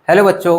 Hello बच्चों,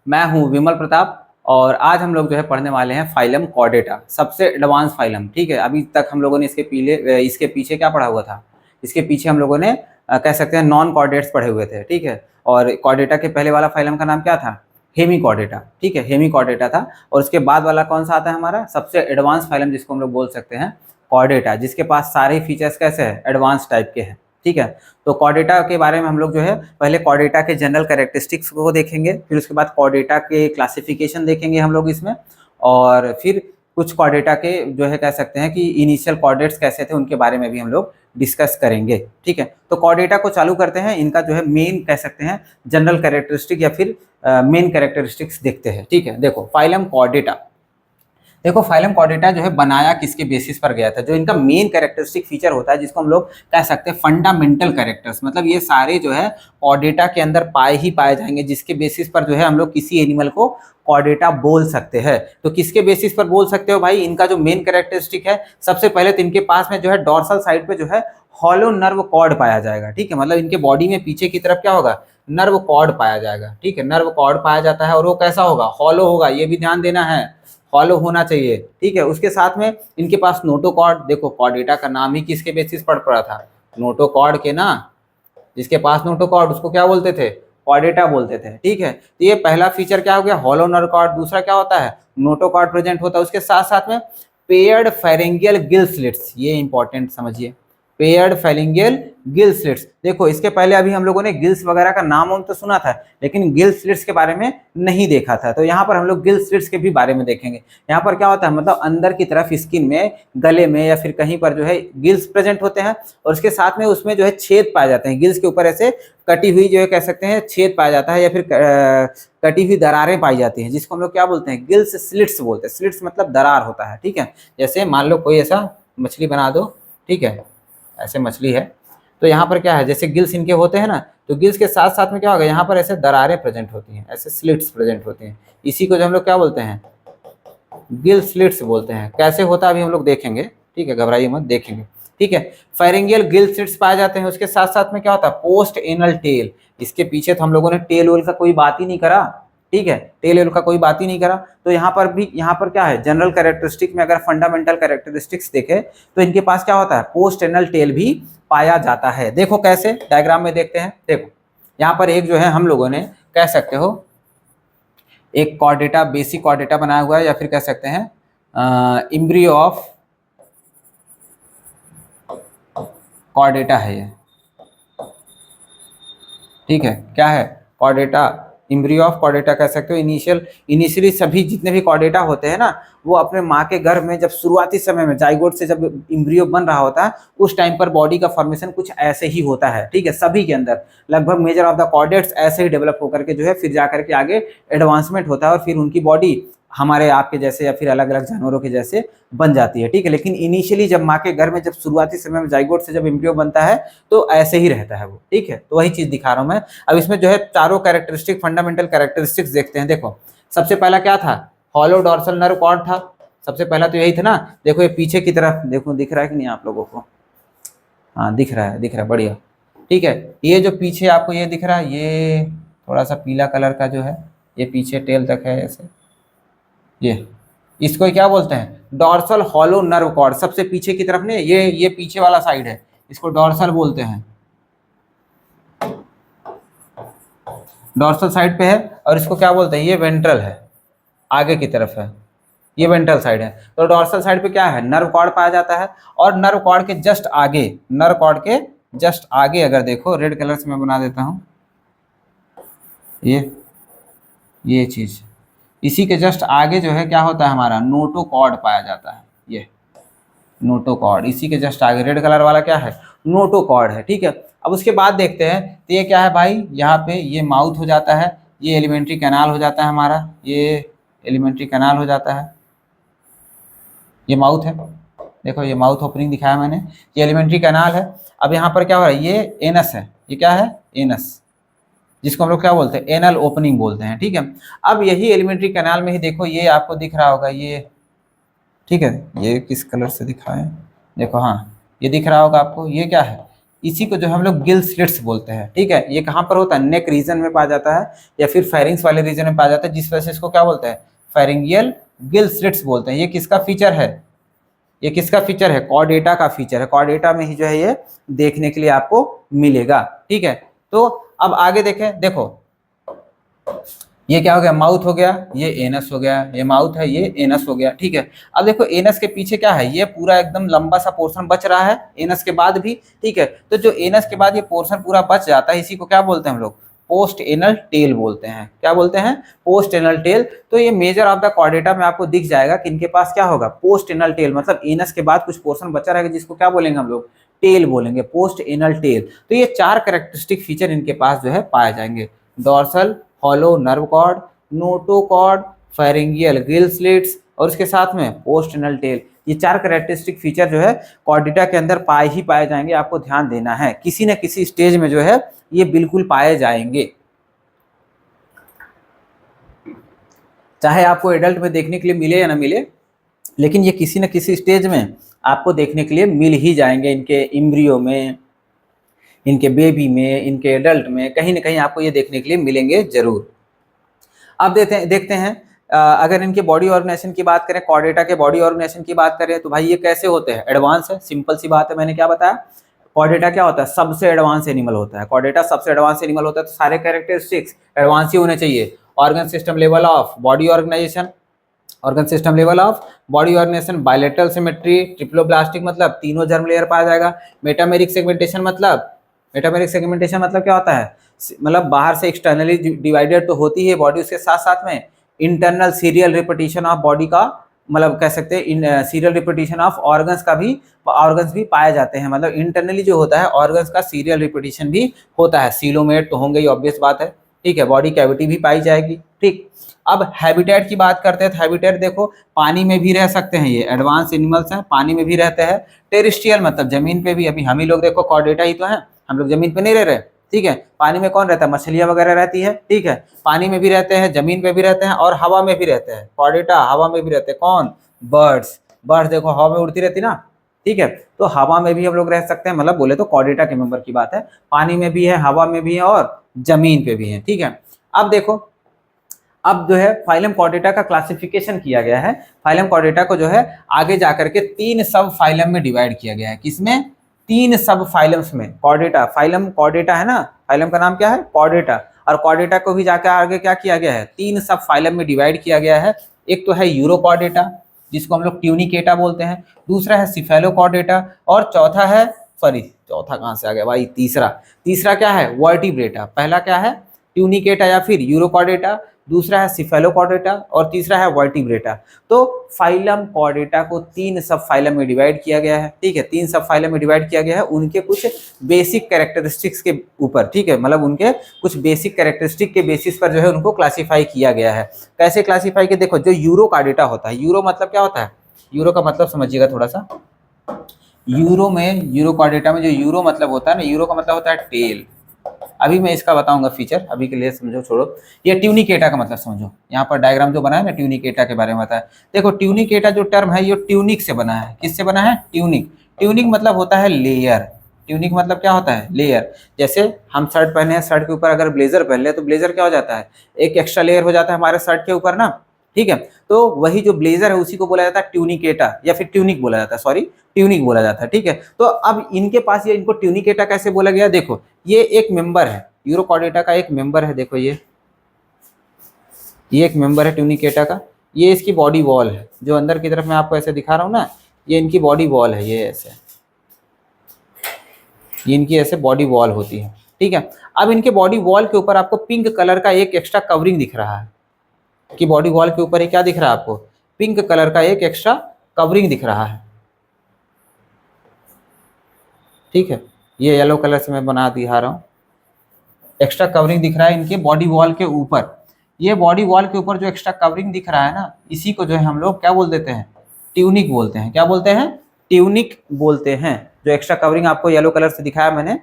मैं हूं विमल प्रताप। और आज हम लोग जो है पढ़ने वाले हैं फाइलम कॉर्डेटा, सबसे एडवांस फाइलम। ठीक है, अभी तक हम लोगों ने इसके पीछे क्या पढ़ा हुआ था? इसके पीछे हम लोगों ने कह सकते हैं नॉन कॉर्डेट्स पढ़े हुए थे। ठीक है, और कॉर्डेटा के पहले वाला फाइलम का नाम क्या था? Hemichordata. ठीक है, हेमी कॉर्डेटा था। और उसके बाद वाला कौन सा आता है हमारा? सबसे एडवांस फाइलम जिसको हम लोग बोल सकते हैं कॉर्डेटा, जिसके पास सारे फीचर्स कैसे हैं? एडवांस टाइप के हैं। ठीक है, तो कॉर्डेटा के बारे में हम लोग जो है पहले कॉर्डेटा के जनरल कैरेक्टरिस्टिक्स को देखेंगे, फिर उसके बाद कॉर्डेटा के क्लासिफिकेशन देखेंगे हम लोग इसमें, और फिर कुछ कॉर्डेटा के जो है कह सकते हैं कि इनिशियल कॉर्डेट्स कैसे थे उनके बारे में भी हम लोग डिस्कस करेंगे। ठीक है, तो कॉर्डेटा को चालू करते हैं। इनका जो है मेन कह सकते हैं जनरल कैरेक्टरिस्टिक या फिर मेन कैरेक्टरिस्टिक्स देखते हैं। ठीक है, देखो फाइलम कॉर्डेटा। देखो फाइलम कॉर्डेटा जो है बनाया किसके बेसिस पर गया था? जो इनका मेन कैरेक्टरिस्टिक फीचर होता है जिसको हम लोग कह सकते हैं फंडामेंटल कैरेक्टर्स, मतलब ये सारे जो है कॉर्डेटा के अंदर पाए जाएंगे, जिसके बेसिस पर जो है हम लोग किसी एनिमल को कॉर्डेटा बोल सकते हैं। तो किसके बेसिस पर बोल सकते हो भाई? इनका जो मेन कैरेक्टरिस्टिक है, सबसे पहले तो इनके पास में जो है डॉर्सल साइड पे जो है हॉलो नर्व कॉर्ड पाया जाएगा। ठीक है, मतलब इनके बॉडी में पीछे की तरफ क्या होगा? नर्व कॉर्ड पाया जाएगा। ठीक है, नर्व कॉर्ड पाया जाता है और वो कैसा होगा? हॉलो होगा, ये भी ध्यान देना है, फॉलो होना चाहिए। ठीक है, उसके साथ में इनके पास नोटोकॉर्ड। देखो कॉर्डेटा का नाम ही किसके बेसिस पर पड़ा था? नोटोकॉर्ड के ना। जिसके पास नोटोकॉर्ड उसको क्या बोलते थे? कॉर्डेटा बोलते थे। ठीक है, तो ये पहला फीचर क्या हो गया? Hollow nerve cord. दूसरा क्या होता है? नोटोकॉर्ड प्रेजेंट होता है। उसके साथ साथ में पेयर्ड फेरेंगियल गिल स्लिट्स, ये इंपॉर्टेंट समझिए, पेयर्ड फेरेंगियल गिल स्लिट्स। देखो इसके पहले अभी हम लोगों ने गिल्स वगैरह का नाम वाम तो सुना था, लेकिन गिल स्लिट्स के बारे में नहीं देखा था। तो यहाँ पर हम लोग गिल स्लिट्स के भी बारे में देखेंगे। यहाँ पर क्या होता है, मतलब अंदर की तरफ स्किन में, गले में या फिर कहीं पर जो है गिल्स प्रेजेंट होते हैं, और उसके साथ में उसमें जो है छेद पाए जाते हैं। गिल्स के ऊपर ऐसे कटी हुई जो है कह सकते हैं छेद पाया जाता है, या फिर कटी हुई दरारें पाई जाती हैं, जिसको हम लोग क्या बोलते हैं? गिल्स स्लिट्स बोलते हैं। स्लिट्स मतलब दरार होता है। ठीक है, जैसे मान लो कोई ऐसा मछली बना दो। ठीक है, ऐसे मछली है, तो यहाँ पर क्या है, जैसे गिल्स इनके होते हैं ना, तो गिल्स के साथ साथ में क्या होगा? यहाँ पर ऐसे दरारें प्रेजेंट होती हैं, ऐसे स्लिट्स प्रेजेंट होती हैं। इसी को जो हम लोग क्या बोलते हैं? गिल स्लिट्स बोलते हैं। कैसे होता है अभी हम लोग देखेंगे। ठीक है, घबराइए मत, देखेंगे। ठीक है, फेरेंगियल गिल स्लिट्स पाए जाते हैं। उसके साथ साथ में क्या होता है? Post anal tail. इसके पीछे तो हम लोगों ने टेल वेल का कोई बात ही नहीं करा। ठीक है, टेल वेल का कोई बात ही नहीं करा। तो यहाँ पर भी, यहाँ पर क्या है, जनरल कैरेक्टरिस्टिक में अगर फंडामेंटल कैरेक्टरिस्टिक्स देखे तो इनके पास क्या होता है? पोस्ट एनल टेल भी पाया जाता है। देखो कैसे, डायग्राम में देखते हैं। देखो यहाँ पर एक जो है हम लोगों ने कह सकते हो एक कॉर्डेटा, बेसिक कॉर्डेटा बनाया हुआ है, या फिर कह सकते हैं एम्ब्रियो ऑफ कॉर्डेटा है ये। ठीक है, क्या है? कॉर्डेटा, एम्ब्रियो ऑफ कॉर्डेटा कह सकते हो। इनिशियली सभी जितने भी कॉर्डेटा होते हैं ना, वो अपने माँ के गर्भ में जब शुरुआती समय में जाइगोट से जब एम्ब्रियो बन रहा होता है, उस टाइम पर बॉडी का फॉर्मेशन कुछ ऐसे ही होता है। ठीक है, सभी के अंदर लगभग मेजर ऑफ द कॉर्डेट्स ऐसे ही डेवलप होकर के जो है फिर जाकर के आगे एडवांसमेंट होता है, और फिर उनकी बॉडी हमारे आपके जैसे या फिर अलग अलग जानवरों के जैसे बन जाती है। ठीक है, लेकिन इनिशियली जब माँ के गर्भ में जब शुरुआती समय में जाइगोट से जब एम्ब्रियो बनता है तो ऐसे ही रहता है वो। ठीक है, तो वही चीज दिखा रहा हूं मैं। अब इसमें जो है चारों कैरेक्टरिस्टिक, फंडामेंटल कैरेक्टरिस्टिक्स देखते हैं। देखो सबसे पहला क्या था? हॉलो डॉर्सल नर्व कॉर्ड था। सबसे पहला तो यही था ना। देखो ये पीछे की तरफ देखो, दिख रहा है कि नहीं आप लोगों को? हाँ दिख रहा है, दिख रहा है, बढ़िया। ठीक है, ये जो पीछे आपको ये दिख रहा है, ये थोड़ा सा पीला कलर का जो है, ये पीछे टेल तक है ऐसे, ये इसको क्या बोलते हैं? Dorsal hollow nerve cord. सबसे पीछे की तरफ ने, ये पीछे वाला साइड है, इसको डॉर्सल बोलते हैं। डॉर्सल साइड पे है, और इसको क्या बोलते हैं? ये वेंट्रल है, आगे की तरफ है, ये वेंट्रल साइड है। तो डॉर्सल साइड पे क्या है? नर्व कॉर्ड पाया जाता है। और नर्व कॉर्ड के जस्ट आगे, नर्व कॉर्ड के जस्ट आगे अगर देखो, रेड कलर से मैं बना देता हूं ये चीज, इसी के जस्ट आगे जो है क्या होता है हमारा? नोटोकॉर्ड पाया जाता है। ये नोटोकॉर्ड, इसी के जस्ट आगे रेड कलर वाला क्या है? नोटोकॉर्ड है। ठीक है, अब उसके बाद देखते हैं तो ये क्या है भाई? यहाँ पे ये माउथ हो जाता है, ये एलिमेंट्री कैनाल हो जाता है हमारा, ये एलिमेंट्री कैनाल हो जाता है, ये माउथ है। देखो ये माउथ ओपनिंग दिखाया मैंने, ये एलिमेंट्री कैनाल है। अब यहाँ पर क्या हो रहा है? ये एनस है। ये क्या है? एनस, जिसको हम लोग क्या बोलते हैं? एनल ओपनिंग बोलते हैं। ठीक है, अब यही एलिमेंट्री कैनाल में ही देखो, ये आपको दिख रहा होगा ये। ठीक है, ये किस कलर से दिखा है? देखो, हाँ ये दिख रहा होगा आपको। ये क्या है? इसी को जो हम लोग गिल स्लिट्स बोलते हैं, ठीक है। ये कहाँ पर होता है, नेक रीजन में पाया जाता है या फिर फेरिंग्स वाले रीजन में पाया जाता है, जिस वजह से इसको क्या बोलते हैं, फेरिंगियल गिल स्लिट्स बोलते हैं। ये किसका फीचर है, ये किसका फीचर है, कॉर्डेटा का फीचर है। कॉर्डेटा में ही जो है ये देखने के लिए आपको मिलेगा, ठीक है। तो अब आगे देखें, देखो ये क्या हो गया, माउथ हो गया, ये एनस हो गया, ये माउथ है, ये एनस हो गया, ठीक है। अब देखो एनस के पीछे क्या है, ये पूरा एकदम लंबा सा पोर्शन बच रहा है एनस के बाद भी, ठीक है। तो जो एनस के बाद ये पोर्शन पूरा बच जाता है, इसी को क्या बोलते हैं हम लोग, पोस्ट एनल टेल बोलते हैं। क्या बोलते हैं, पोस्ट एनल टेल। तो ये मेजर ऑफ द कॉर्डेटा में आपको दिख जाएगा कि इनके पास क्या होगा, पोस्ट एनल टेल, मतलब एनस के बाद कुछ पोर्शन बचा रहेगा जिसको क्या बोलेंगे हम लोग, टेल बोलेंगे, पोस्ट एनल टेल। तो ये 4 कैरेक्टरिस्टिक फीचर इनके पास जो है पाए जाएंगे, dorsal hollow nerve cord, notochord, pharyngeal gill slits और उसके साथ में पोस्ट एनल टेल। ये 4 कैरेक्टरिस्टिक फीचर जो है कॉर्डेटा के अंदर पाए जाएंगे, आपको ध्यान देना है, किसी न किसी स्टेज में जो है ये बिल्कुल पाए जाएंगे, चाहे आपको एडल्ट में देखने के लिए मिले या ना मिले, लेकिन ये किसी न किसी स्टेज में आपको देखने के लिए मिल ही जाएंगे। इनके इम्ब्रियो में, इनके बेबी में, इनके एडल्ट में, कहीं ना कहीं आपको ये देखने के लिए मिलेंगे जरूर। अब देखते हैं अगर इनके बॉडी ऑर्गेनाइजेशन की बात करें, कॉर्डेटा के बॉडी ऑर्गेनाइजेशन की बात करें, तो भाई ये कैसे होते हैं, एडवांस है, सिंपल सी बात है, मैंने क्या बताया, कॉर्डेटा क्या होता है, सबसे एडवांस एनिमल होता है। कॉर्डेटा सबसे एडवांस एनिमल होता है, तो सारे कैरेक्टरिस्टिक्स एडवांस ही होने चाहिए। Organ system level of body organisation, organ system level of body organisation, bilateral symmetry, triploblastic मतलब तीनों जर्म लेयर पाया जाएगा। मेटामेरिक सेगमेंटेशन मतलब, मेटामेरिक सेगमेंटेशन मतलब क्या होता है, मतलब बाहर से एक्सटर्नली डिवाइडेड तो होती है बॉडी, उसके साथ साथ में internal serial repetition of body का, मतलब कह सकते हैं सीरियल रिपीटिशन ऑफ ऑर्गन्स का भी, ऑर्गन्स भी पाए जाते हैं। मतलब इंटरनली जो होता है ऑर्गन्स का सीरियल रिपीटिशन भी होता है। सीलोमेट तो होंगे ही, ऑब्वियस बात है, ठीक है। बॉडी कैविटी भी पाई जाएगी, ठीक। अब हैबिटेट की बात करते हैं, तो हैबिटेट देखो पानी में भी रह सकते हैं, ये एडवांस एनिमल्स हैं, पानी में भी रहते हैं। टेरेस्ट्रियल मतलब जमीन पे भी, अभी हम ही लोग देखो कॉर्डेटा ही तो हैं, हम लोग जमीन पे नहीं रह रहे, ठीक है। पानी में कौन रहता है, मछलियां वगैरह रहती है, ठीक है। पानी में भी रहते हैं, जमीन पे भी रहते हैं और हवा में भी रहते हैं। कॉर्डेटा हवा में भी रहते हैं, कौन, बर्ड्स, बर्ड्स देखो हवा में उड़ती रहती ना, ठीक है। तो हवा में भी हम लोग रह सकते हैं, मतलब बोले तो कॉर्डेटा के मेंबर की बात है, पानी में भी है, हवा में भी है और जमीन पे भी है, ठीक है। अब देखो, अब जो है फाइलम कॉर्डेटा का क्लासिफिकेशन किया गया है। फाइलम कॉर्डेटा को जो है आगे जाकर के 3 सब फाइलम में डिवाइड किया गया है। किसमें, 3 सब फाइलम्स में। कॉर्डेटा, फाइलम कॉर्डेटा है ना, फाइलम का नाम क्या है, कॉर्डेटा। और कॉर्डेटा को भी जाकर आगे क्या किया गया है, 3 सब फाइलम में डिवाइड किया गया है। एक तो है यूरोकॉर्डेटा, जिसको हम लोग ट्यूनिकेटा बोलते हैं, दूसरा है सिफेलोकॉर्डेटा और चौथा है, सॉरी चौथा कहाँ से आ गया भाई, तीसरा क्या है, वर्टिब्रेटा। पहला क्या है, ट्यूनिकेटा या फिर यूरोकॉर्डेटा, दूसरा है सिफेलोकॉर्डेटा और तीसरा है वर्टिब्रेटा। तो फाइलम कॉर्डेटा को 3 सब फाइलम में डिवाइड किया गया है, ठीक है। 3 सब फाइलम में डिवाइड किया गया है उनके कुछ बेसिक कैरेक्टरिस्टिक्स के ऊपर, ठीक है। मतलब उनके कुछ बेसिक कैरेक्टरिस्टिक के बेसिस पर जो है उनको क्लासीफाई किया गया है। कैसे क्लासीफाई किया, देखो जो यूरोकॉर्डेटा होता है, यूरो मतलब क्या होता है, यूरो का मतलब समझिएगा थोड़ा सा। यूरो में, यूरोकॉर्डेटा में जो यूरो मतलब होता है ना, यूरो का मतलब होता है टेल। अभी मैं इसका बताऊंगा फीचर, अभी के लिए समझो, छोड़ो। ये ट्यूनिकेटा का मतलब समझो, यहाँ पर डायग्राम जो बना है ना, ट्यूनिकेटा के बारे में बताया। देखो ट्यूनिकेटा जो टर्म है ये ट्यूनिक से बना है। किससे बना है, ट्यूनिक। ट्यूनिक मतलब होता है लेयर। ट्यूनिक मतलब क्या होता है, लेयर। जैसे हम शर्ट पहने हैं, शर्ट के ऊपर अगर ब्लेजर पहन ले तो ब्लेजर क्या हो जाता है, एक एक्स्ट्रा लेयर हो जाता है हमारे शर्ट के ऊपर ना, ठीक है। तो वही जो ब्लेजर है उसी को बोला जाता है ट्यूनिकेटा या फिर ट्यूनिक बोला जाता है, सॉरी ट्यूनिक बोला जाता है, ठीक है। तो अब इनके पास ये, इनको ट्यूनिकेटा कैसे बोला गया, देखो ये एक मेंबर है, यूरोकॉर्डेटा का एक मेंबर है। देखो ये एक मेंबर है ट्यूनिकेटा का। ये इसकी बॉडी वॉल है, जो अंदर की तरफ मैं आपको ऐसे दिखा रहा हूँ ना, ये इनकी बॉडी वॉल है। ये ऐसे, ये इनकी ऐसे बॉडी वॉल होती है, ठीक है। अब इनके बॉडी वॉल के ऊपर आपको पिंक कलर का एक एक्स्ट्रा कवरिंग दिख रहा है, कि बॉडी वॉल के ऊपर ये क्या दिख रहा है आपको, पिंक कलर का एक एक्स्ट्रा कवरिंग दिख रहा है, ठीक है। ये येलो कलर से मैं बना दिखा रहा हूँ, एक्स्ट्रा कवरिंग दिख रहा है इनके बॉडी वॉल के ऊपर। ये बॉडी वॉल के ऊपर जो एक्स्ट्रा कवरिंग दिख रहा है ना, इसी को जो है हम लोग क्या बोल देते हैं, ट्यूनिक बोलते हैं। क्या बोलते हैं, ट्यूनिक बोलते हैं। जो एक्स्ट्रा कवरिंग आपको येलो कलर से दिखाया मैंने,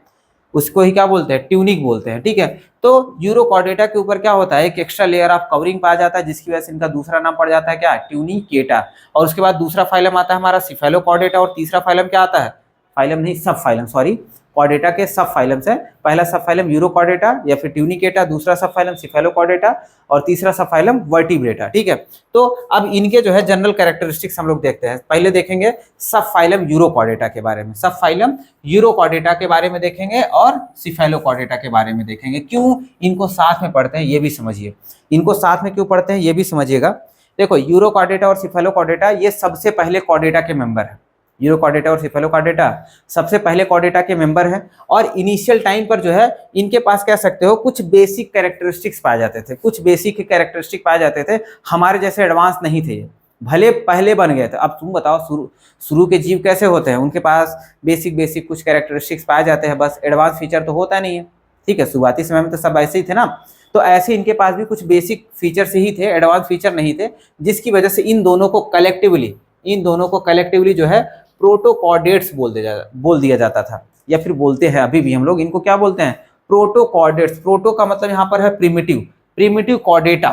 उसको ही क्या बोलते हैं, ट्यूनिक बोलते हैं, ठीक है। तो यूरोकॉर्डेटा के ऊपर क्या होता है, एक एक्स्ट्रा लेयर ऑफ कवरिंग पाया जाता है, जिसकी वजह से इनका दूसरा नाम पड़ जाता है क्या, ट्यूनिकेटा। और उसके बाद दूसरा फाइलम आता है हमारा सिफेलोकॉर्डेटा, और तीसरा फाइलम क्या आता है, फाइलम नहीं सब फाइलम, सॉरी, कॉर्डेटा के सब फाइलम्स हैं। पहला सब फाइलम यूरोकॉर्डेटा या फिर ट्यूनिकेटा, दूसरा सब फाइलम सिफेलोकॉर्डेटा और तीसरा सब फाइलम वर्टिब्रेटा। ठीक है, तो अब इनके जो है जनरल कैरेक्टरिस्टिक्स हम लोग देखते हैं। पहले देखेंगे सब फाइलम यूरोकॉर्डेटा के बारे में, सब फाइलम यूरोकॉर्डेटा के बारे में देखेंगे और सिफेलोकॉर्डेटा के बारे में देखेंगे। क्यों इनको साथ में पढ़ते हैं ये भी समझिए, इनको साथ में क्यों पढ़ते हैं ये भी समझिएगा। देखो यूरोकॉर्डेटा और सिफेलोकॉर्डेटा ये सबसे पहले कॉर्डेटा के मेंबर है। यूरोकॉर्डेटा और सिफेलोकॉर्डेटा सबसे पहले कॉर्डेटा के मेंबर हैं और इनिशियल टाइम पर जो है इनके पास कह सकते हो कुछ बेसिक कैरेक्टरिस्टिक्स पाए जाते थे, कुछ बेसिक कैरेक्टरिस्टिक पाए जाते थे। हमारे जैसे एडवांस नहीं थे, भले पहले बन गए थे। अब तुम बताओ शुरू के जीव कैसे होते हैं, उनके पास बेसिक कुछ कैरेक्टरिस्टिक्स पाए जाते हैं, बस एडवांस फीचर तो होता नहीं है। ठीक है, शुरुआती समय में तो सब ऐसे ही थे ना, तो ऐसे इनके पास भी कुछ बेसिक फीचर्स ही थे, एडवांस फीचर नहीं थे, जिसकी वजह से इन दोनों को कलेक्टिवली जो है प्रोटोकॉर्डेट्स बोल दिया जाता था, या फिर बोलते हैं अभी भी हम लोग इनको क्या बोलते हैं, प्रोटोकॉर्डेट्स। प्रोटो का मतलब यहाँ पर है प्रिमिटिव कॉर्डेटा।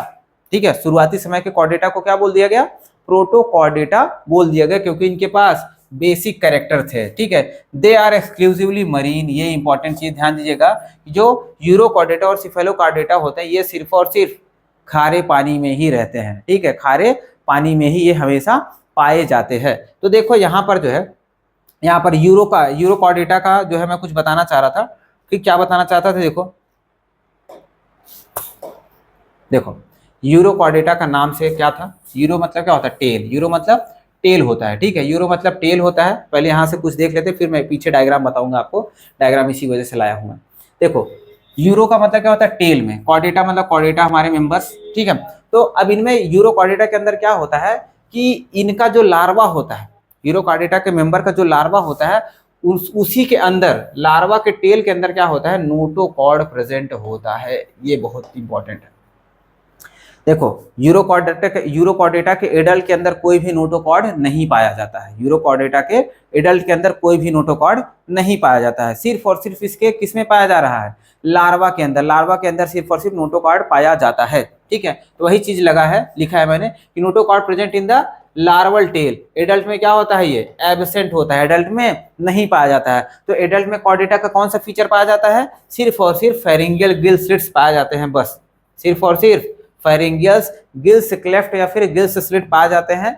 ठीक है, शुरुआती समय के कॉर्डेटा को क्या बोल दिया गया, प्रोटोकॉर्डेटा बोल दिया गया, क्योंकि इनके पास बेसिक कैरेक्टर थे। ठीक है, दे आर एक्सक्लूसिवली मरीन। ये इंपॉर्टेंट चीज ध्यान दीजिएगा, जो यूरोकॉर्डेटा और सिफेलोकॉर्डेटा होते हैं ये सिर्फ और सिर्फ खारे पानी में ही रहते हैं। ठीक है, खारे पानी में ही ये हमेशा पाए जाते हैं। तो देखो यहाँ पर जो है, यहाँ पर यूरोकॉर्डेटा का जो है मैं कुछ बताना चाह रहा था कि क्या बताना चाहता था। देखो यूरोकॉर्डेटा का नाम से क्या था, यूरो मतलब क्या होता है, टेल। यूरो मतलब टेल होता है। ठीक है, यूरो मतलब टेल होता है। पहले यहाँ से कुछ देख लेते, फिर मैं पीछे डायग्राम बताऊंगा आपको। डायग्राम इसी वजह से लाया हूँ मैं। देखो यूरो का मतलब क्या होता है, टेल में। कॉर्डेटा मतलब कॉर्डेटा हमारे मेंबर्स। ठीक है, तो अब इनमें यूरोकॉर्डेटा के अंदर क्या होता है कि इनका जो लार्वा होता है, यूरोकॉर्डेटा के मेंबर का जो लार्वा होता है, उसी के अंदर, लार्वा के टेल के अंदर क्या होता है, नोटोकॉर्ड प्रेजेंट होता है। ये बहुत इंपॉर्टेंट है। देखो यूरोकॉर्डेटा के एडल्ट के अंदर कोई भी नोटोकॉर्ड नहीं पाया जाता है। यूरोकॉर्डेटा के एडल्ट के अंदर कोई भी नोटोकॉर्ड नहीं पाया जाता है। सिर्फ और सिर्फ इसके किसमें पाया जा रहा है, लार्वा के अंदर। लार्वा के अंदर सिर्फ और सिर्फ नोटोकॉर्ड पाया जाता है। ठीक है, तो वही चीज लिखा है मैंने कि notochord present in the larval tail. Adult में क्या होता है, ये एब्सेंट होता है, एडल्ट में नहीं पाया जाता है। तो एडल्ट में कॉर्डेटा का कौन सा फीचर पाया जाता है, सिर्फ और सिर्फ फेरिंगियल गिल स्लिट्स पाए जाते हैं, बस सिर्फ और सिर्फ फेरिंगियस गिल्स क्लेफ्ट या फिर गिल्स स्लिट पाए जाते हैं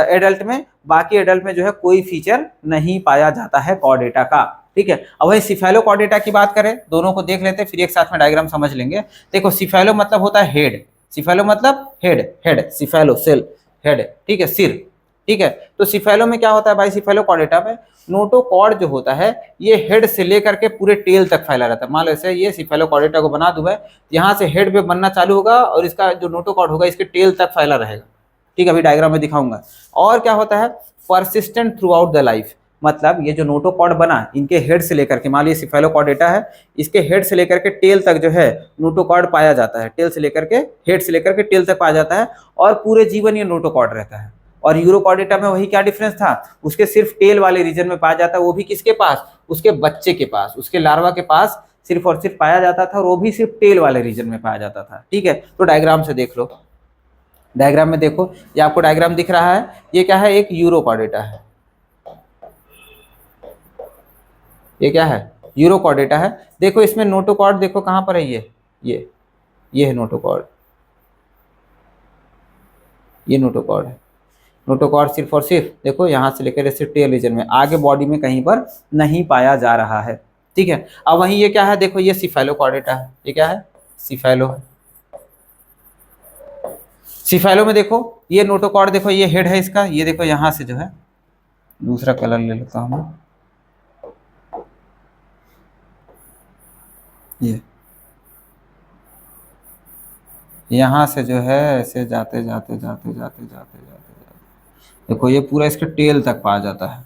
एडल्ट में। बाकी एडल्ट में जो है कोई फीचर नहीं पाया जाता है कॉर्डेटा का। ठीक है, अब वही सिफेलोकॉर्डेटा की बात करें, दोनों को देख लेते हैं, फिर एक साथ में डायग्राम समझ लेंगे। देखो सिफेलो मतलब होता है हेड, सिफेलो मतलब हेड, सिफेलो सेल, हेड। ठीक है, सिर। ठीक है, तो सिफेलो में क्या होता है भाई, सिफेलोकॉर्डेटा में नोटोकॉर्ड जो होता है ये हेड से लेकर के पूरे टेल तक फैला रहता है। मान लो ऐसे ये सिफेलोकॉर्डेटा को बना दूं मैं, यहाँ से हेड पे बनना चालू होगा और इसका जो नोटोकॉर्ड होगा इसके टेल तक फैला रहेगा। ठीक है, अभी डायग्राम में दिखाऊंगा। और क्या होता है, persistent through out the life. मतलब ये जो नोटोकॉर्ड बना, इनके हेड से लेकर के, मान लीजिए सिफेलोकॉर्डेटा है, इसके हेड से लेकर के टेल तक जो है नोटोकॉर्ड पाया जाता है। टेल से लेकर के, हेड से लेकर के टेल तक पाया जाता है और पूरे जीवन ये नोटोकॉर्ड रहता है। और यूरोकॉर्डेटा में वही क्या डिफरेंस था, उसके सिर्फ टेल वाले रीजन में पाया जाता है, वो भी किसके पास, उसके बच्चे के पास, उसके लार्वा के पास सिर्फ और सिर्फ पाया जाता था, और वो भी सिर्फ टेल वाले रीजन में पाया जाता था। ठीक है, तो डायग्राम से देख लो। डायग्राम में देखो, ये आपको डायग्राम दिख रहा है, ये क्या है, एक यूरोकॉर्डेटा है। ये क्या है, यूरोकॉर्डेटा है। देखो इसमें नोटोकॉर्ड देखो कहाँ पर है, ये है नोटोकॉर्ड, ये नोटोकॉर्ड है। नोटोकॉर्ड सिर्फ और सिर्फ देखो यहाँ से लेकर ऐसे टेल रीजन में, आगे बॉडी में कहीं पर नहीं पाया जा रहा है। ठीक है, अब वहीं ये क्या है, देखो ये सिफेलोकॉर्डेटा है। ये क्या है, सिफेलो है। सिफेलो में देखो ये नोटोकॉर्ड, देखो ये हेड है इसका, ये देखो यहाँ से जो है, दूसरा कलर ले लेता हूँ, ये यहाँ से जो है ऐसे जाते जाते जाते जाते जाते जाते जाते देखो ये पूरा इसके टेल तक पाया जाता है।